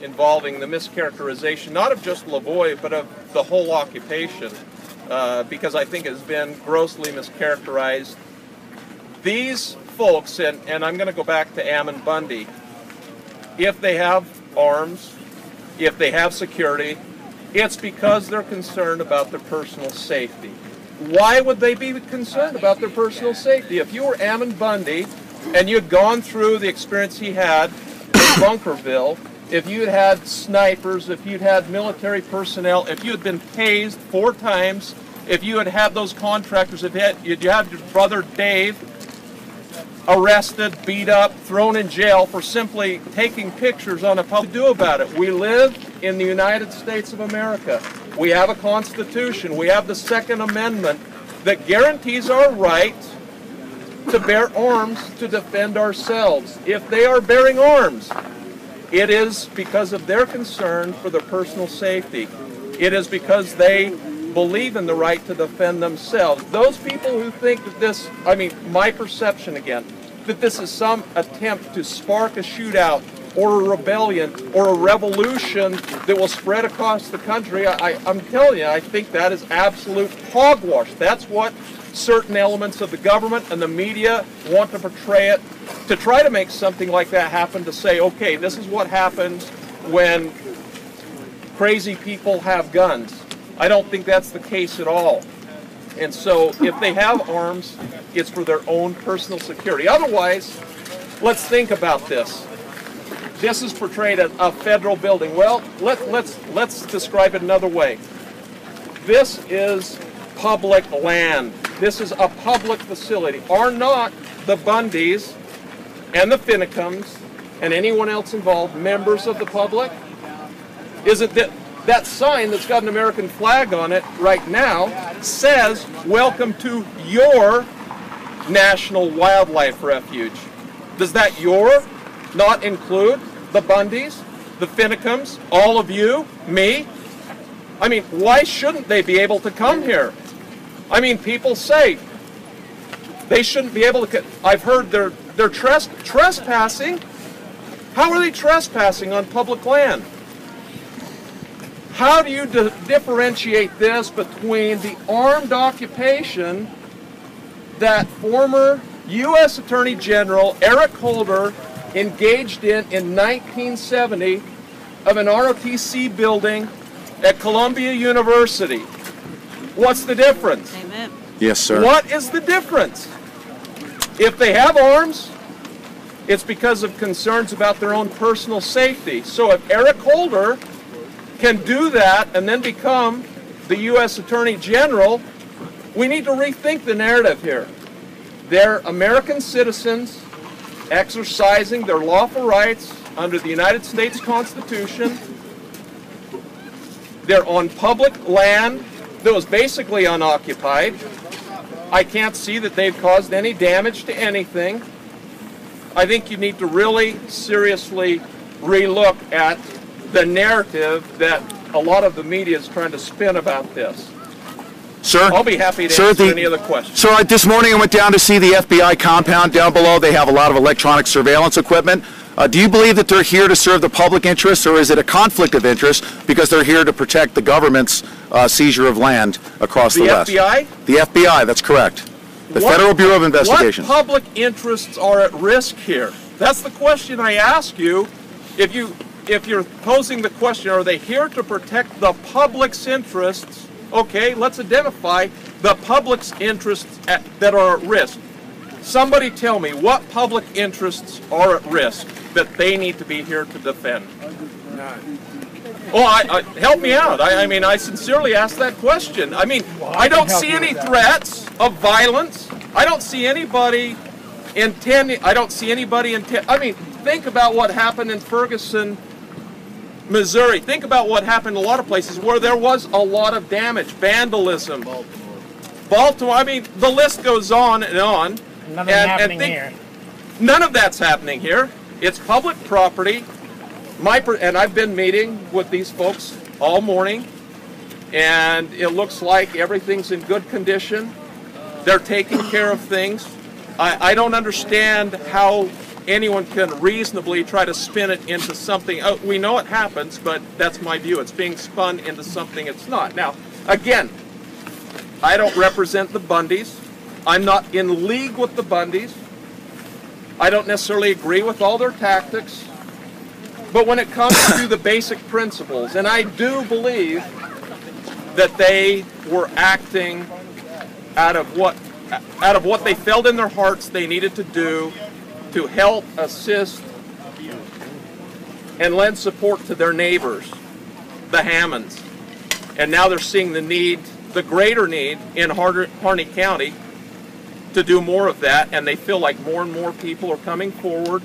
involving the mischaracterization, not of just LaVoy, but of the whole occupation, because I think it has been grossly mischaracterized. These folks, and I'm going to go back to Ammon Bundy, if they have arms, if they have security, it's because they're concerned about their personal safety. Why would they be concerned about their personal safety? If you were Ammon Bundy and you'd gone through the experience he had in Bunkerville, if you'd had snipers, if you'd had military personnel, if you had been tased 4 times, if you had had those contractors, if you had your brother Dave arrested, beat up, thrown in jail for simply taking pictures on a public, do about it. We live in the United States of America. We have a Constitution. We have the Second Amendment that guarantees our right to bear arms to defend ourselves. If they are bearing arms, it is because of their concern for their personal safety. It is because they believe in the right to defend themselves. Those people who think that this, I mean, my perception again, that this is some attempt to spark a shootout or a rebellion or a revolution that will spread across the country, I'm telling you, I think that is absolute hogwash. That's what certain elements of the government and the media want to portray it, to try to make something like that happen, to say, okay, this is what happens when crazy people have guns. I don't think that's the case at all. And so if they have arms, it's for their own personal security. Otherwise, let's think about this. This is portrayed as a federal building. Well, let's describe it another way. This is public land. This is a public facility. Are not the Bundys and the Finicums and anyone else involved members of the public? Isn't that sign that's got an American flag on it right now says, "Welcome to your National Wildlife Refuge"? Does that "your" not include the Bundys, the Finicums, all of you, me? I mean, why shouldn't they be able to come here? I mean, people say they shouldn't be able to. I've heard they're trespassing. How are they trespassing on public land? How do you differentiate this between the armed occupation that former U.S. Attorney General Eric Holder engaged in 1970 of an ROTC building at Columbia University? What's the difference? Amen. Yes, sir. What is the difference? If they have arms, it's because of concerns about their own personal safety. So if Eric Holder can do that and then become the U.S. Attorney General, we need to rethink the narrative here. They're American citizens exercising their lawful rights under the United States Constitution. They're on public land that was basically unoccupied. I can't see that they've caused any damage to anything. I think you need to really seriously relook at the narrative that a lot of the media is trying to spin about this. Sir? I'll be happy to answer any other questions. Sir, this morning I went down to see the FBI compound down below. They have a lot of electronic surveillance equipment. Do you believe that they're here to serve the public interest, or is it a conflict of interest because they're here to protect the government's seizure of land across the West? The FBI? The FBI, that's correct. The Federal Bureau of Investigation. What public interests are at risk here? That's the question I ask you. If you're posing the question, are they here to protect the public's interests? Okay, let's identify the public's interests that are at risk. Somebody tell me what public interests are at risk that they need to be here to defend. Oh, help me out. I mean, I sincerely ask that question. I mean, I don't see any threats of violence. I don't see anybody intending. I mean, think about what happened in Ferguson, Missouri. Think about what happened in a lot of places where there was a lot of damage, vandalism. Baltimore. I mean, the list goes on and on. Nothing happening here. None of that's happening here. It's public property. And I've been meeting with these folks all morning, and it looks like everything's in good condition. They're taking care of things. I don't understand how anyone can reasonably try to spin it into something. We know it happens, but that's my view. It's being spun into something it's not. Now, again, I don't represent the Bundys. I'm not in league with the Bundys. I don't necessarily agree with all their tactics. But when it comes to the basic principles, and I do believe that they were acting out of what they felt in their hearts they needed to do to help, assist, and lend support to their neighbors, the Hammonds. And now they're seeing the need, the greater need in Harney County to do more of that, and they feel like more and more people are coming forward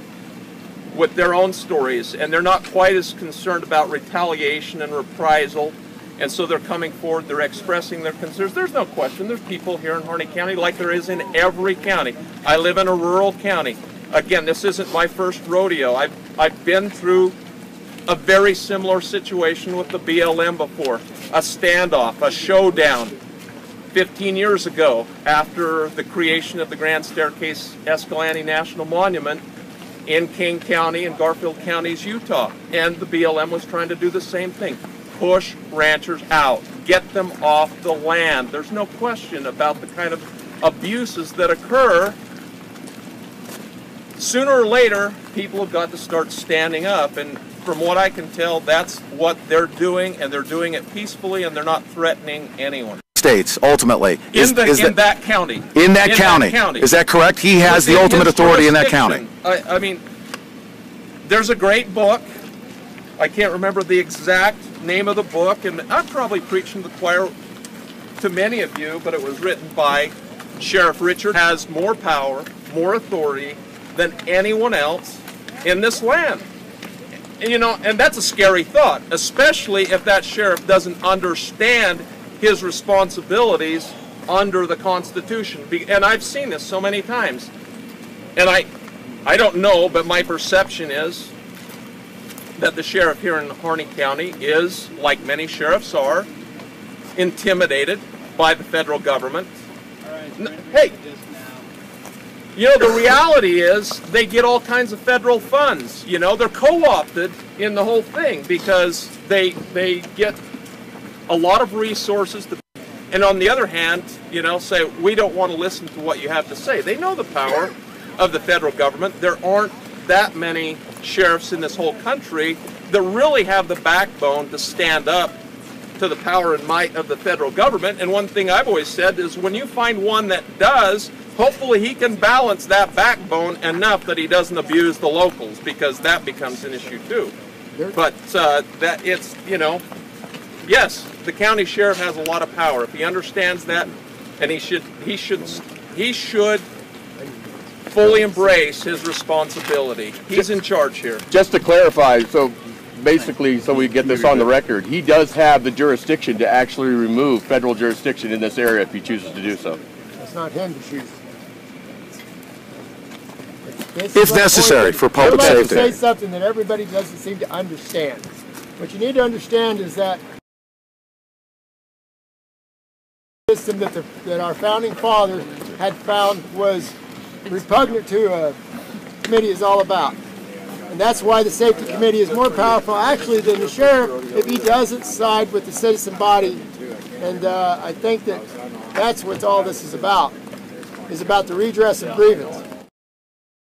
with their own stories, and they're not quite as concerned about retaliation and reprisal, and so they're coming forward, they're expressing their concerns. There's no question, there's people here in Harney County like there is in every county. I live in a rural county. Again, this isn't my first rodeo. I've been through a very similar situation with the BLM before, a standoff, a showdown 15 years ago after the creation of the Grand Staircase Escalante National Monument in King County and Garfield Counties, Utah. And the BLM was trying to do the same thing. Push ranchers out. Get them off the land. There's no question about the kind of abuses that occur. Sooner or later, people have got to start standing up. And from what I can tell, that's what they're doing, and they're doing it peacefully, and they're not threatening anyone. States, ultimately. In that county. In that county. Is that correct? He has the ultimate authority in that county. I mean, there's a great book. I can't remember the exact name of the book, and I'm probably preaching to the choir to many of you, but it was written by Sheriff Richard. Has more power, more authority than anyone else in this land. And, you know, and that's a scary thought, especially if that sheriff doesn't understand his responsibilities under the Constitution. And I've seen this so many times. And I don't know, but my perception is that the sheriff here in Harney County is, like many sheriffs are, intimidated by the federal government. Hey, you know, the reality is they get all kinds of federal funds. You know, they're co-opted in the whole thing because they get a lot of resources to, and on the other hand, you know, say, we don't want to listen to what you have to say. They know the power of the federal government. There aren't that many sheriffs in this whole country that really have the backbone to stand up to the power and might of the federal government. And one thing I've always said is when you find one that does, hopefully he can balance that backbone enough that he doesn't abuse the locals, because that becomes an issue too. But that it's, you know, yes, the county sheriff has a lot of power. If he understands that, and he should fully embrace his responsibility. He's in charge here. Just to clarify, so basically, so we get this on the record, he does have the jurisdiction to actually remove federal jurisdiction in this area if he chooses to do so. That's not him to choose. If necessary for public safety. Say something that everybody doesn't seem to understand. What you need to understand is that system that our founding fathers had found was repugnant to a committee is all about. And that's why the safety committee is more powerful actually than the sheriff if he doesn't side with the citizen body. And I think that's what all this is about the redress of grievance.